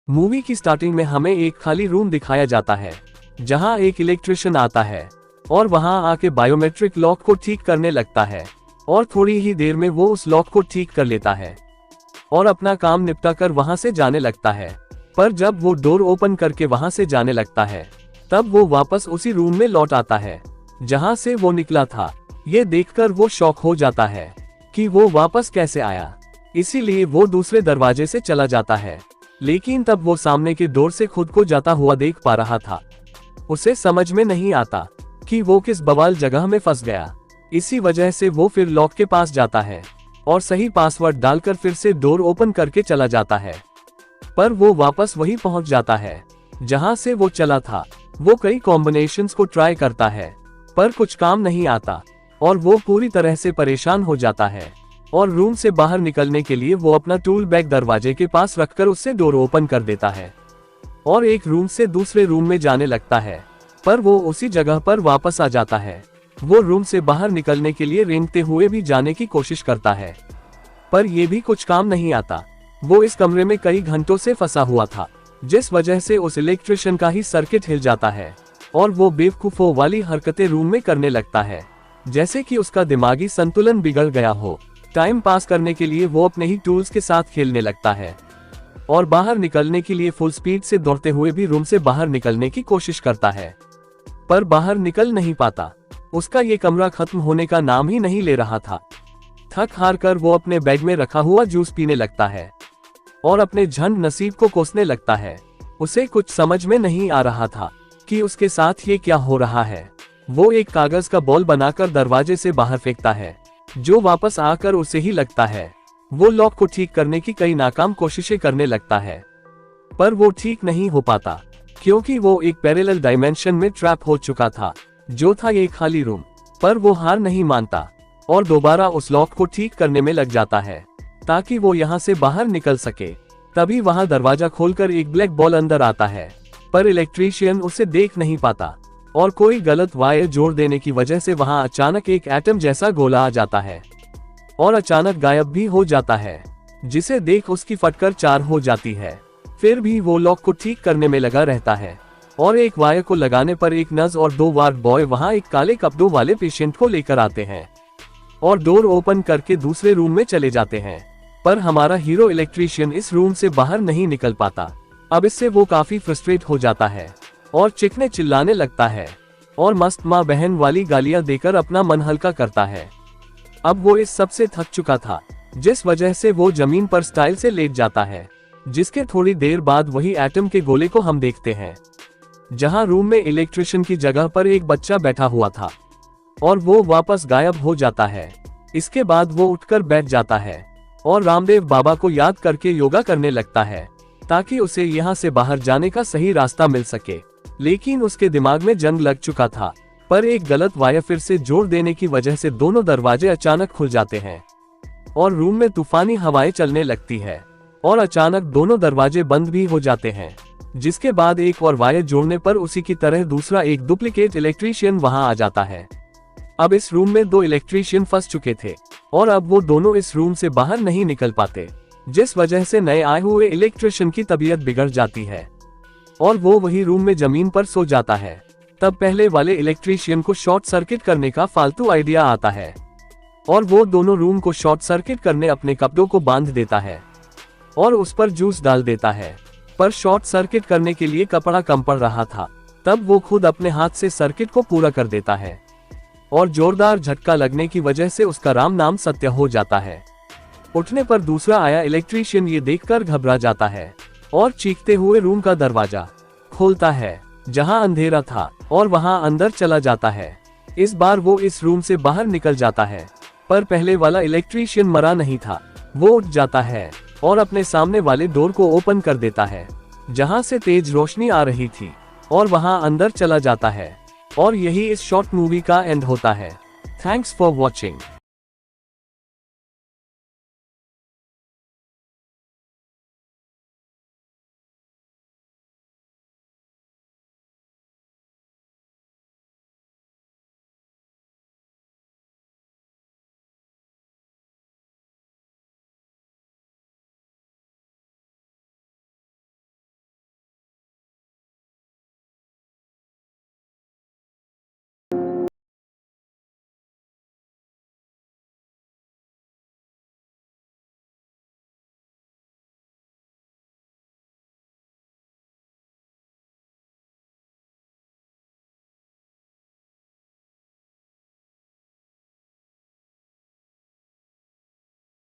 Movie की starting में हमें एक खाली रूम दिखाया जाता है जहां एक इलेक्ट्रिशियन आता है और वहां आके बायोमेट्रिक लॉक को ठीक करने लगता है और थोड़ी ही देर में वो उस लॉक को ठीक कर लेता है और अपना काम निपटा कर वहां से जाने लगता है। पर जब वो डोर ओपन करके वहां से जाने लगता है तब वो वापस उसी रूम में लौट आता है जहां से वो निकला था। ये देखकर वो शॉक हो जाता है कि वो वापस कैसे आया, इसीलिए वो दूसरे दरवाजे से चला जाता है। लेकिन तब वो सामने के डोर से खुद को जाता हुआ देख पा रहा था। उसे समझ में नहीं आता कि वो किस बवाल जगह में फंस गया। इसी वजह से वो फिर लॉक के पास जाता है और सही पासवर्ड डालकर फिर से डोर ओपन करके चला जाता है। पर वो वापस वहीं पहुंच जाता है जहां से वो चला था। वो कई कॉम्बिनेशंस को ट्राई करता है पर कुछ काम नहीं आता और वो पूरी तरह से परेशान हो जाता है और रूम से बाहर निकलने के लिए वो अपना टूल बैग दरवाजे के पास रखकर उससे डोर ओपन कर देता है और एक रूम से दूसरे रूम में जाने लगता है। पर वो उसी जगह पर वापस आ जाता है। वो रूम से बाहर निकलने के लिए रेंगते हुए भी जाने की कोशिश करता है पर ये भी कुछ काम नहीं आता। वो इस कमरे में कई घंटों से फंसा हुआ था जिस वजह से उस इलेक्ट्रिशियन का ही सर्किट हिल जाता है और वो बेवकूफों वाली हरकतें रूम में करने लगता है जैसे कि उसका दिमागी संतुलन बिगड़ गया हो। टाइम पास करने के लिए वो अपने ही टूल्स के साथ खेलने लगता है और बाहर निकलने के लिए फुल स्पीड से दौड़ते हुए भी रूम से बाहर निकलने की कोशिश करता है पर बाहर निकल नहीं पाता। उसका ये कमरा खत्म होने का नाम ही नहीं ले रहा था। थक हार कर वो अपने बैग में रखा हुआ जूस पीने लगता है और अपने झंड नसीब को कोसने लगता है। उसे कुछ समझ में नहीं आ रहा था कि उसके साथ ये क्या हो रहा है। वो एक कागज का बॉल बनाकर दरवाजे से बाहर फेंकता है जो वापस आकर उसे ही लगता है। वो लॉक को ठीक करने की कई नाकाम कोशिशें करने लगता है पर वो ठीक नहीं हो पाता क्योंकि वो एक पैरेलल डायमेंशन में ट्रैप हो चुका था जो था एक खाली रूम। पर वो हार नहीं मानता और दोबारा उस लॉक को ठीक करने में लग जाता है ताकि वो यहाँ से बाहर निकल सके। तभी वहां दरवाजा खोलकर एक ब्लैक बॉल अंदर आता है पर इलेक्ट्रीशियन उसे देख नहीं पाता और कोई गलत वायर जोड़ देने की वजह से वहां अचानक एक एटम जैसा गोला आ जाता है और अचानक गायब भी हो जाता है जिसे देख उसकी फटकर 4 हो जाती है। फिर भी वो लॉक को ठीक करने में लगा रहता है और एक वायर को लगाने पर एक नर्स और 2 वार्ड बॉय वहां एक काले कपड़ों वाले पेशेंट को लेकर आते हैं और डोर ओपन करके दूसरे रूम में चले जाते हैं। पर हमारा हीरो इलेक्ट्रीशियन इस रूम से बाहर नहीं निकल पाता। अब इससे वो काफी फ्रस्ट्रेट हो जाता है और चीखने चिल्लाने लगता है और मस्त माँ बहन वाली गालियां देकर अपना मन हल्का करता है। अब वो इस सब से थक चुका था जिस वजह से वो जमीन पर स्टाइल से लेट जाता है। जिसके थोड़ी देर बाद वही एटम के गोले को हम देखते हैं जहां रूम में इलेक्ट्रिशियन की जगह पर एक बच्चा बैठा हुआ था और वो वापस गायब हो जाता है। इसके बाद वो उठकर बैठ जाता है और रामदेव बाबा को याद करके योगा करने लगता है ताकि उसे यहाँ से बाहर जाने का सही रास्ता मिल सके। लेकिन उसके दिमाग में जंग लग चुका था पर एक गलत वायर फिर से जोड़ देने की वजह से दोनों दरवाजे अचानक खुल जाते हैं और रूम में तूफानी हवाएं चलने लगती है और अचानक दोनों दरवाजे बंद भी हो जाते हैं। जिसके बाद एक और वायर जोड़ने पर उसी की तरह दूसरा एक डुप्लीकेट इलेक्ट्रीशियन वहां आ जाता है। अब इस रूम में 2 इलेक्ट्रीशियन फंस चुके थे और अब वो दोनों इस रूम से बाहर नहीं निकल पाते जिस वजह से नए आए हुए इलेक्ट्रिशियन की तबीयत बिगड़ जाती है और वो वही रूम में जमीन पर सो जाता है। तब पहले वाले इलेक्ट्रीशियन को शॉर्ट सर्किट करने का फालतू आइडिया आता है और वो दोनों रूम को शॉर्ट सर्किट करने अपने कपड़ों को बांध देता है और उस पर जूस डाल देता है। पर शॉर्ट सर्किट करने के लिए कपड़ा कम पड़ रहा था। तब वो खुद अपने हाथ से सर्किट को पूरा कर देता है और जोरदार झटका लगने की वजह से उसका राम नाम सत्य हो जाता है। उठने पर दूसरा आया इलेक्ट्रीशियन ये देखकर घबरा जाता है और चीखते हुए रूम का दरवाजा खोलता है जहां अंधेरा था और वहां अंदर चला जाता है। इस बार वो इस रूम से बाहर निकल जाता है पर पहले वाला इलेक्ट्रीशियन मरा नहीं था। वो उठ जाता है और अपने सामने वाले डोर को ओपन कर देता है जहां से तेज रोशनी आ रही थी और वहां अंदर चला जाता है और यही इस शॉर्ट मूवी का एंड होता है। Thanks for watching.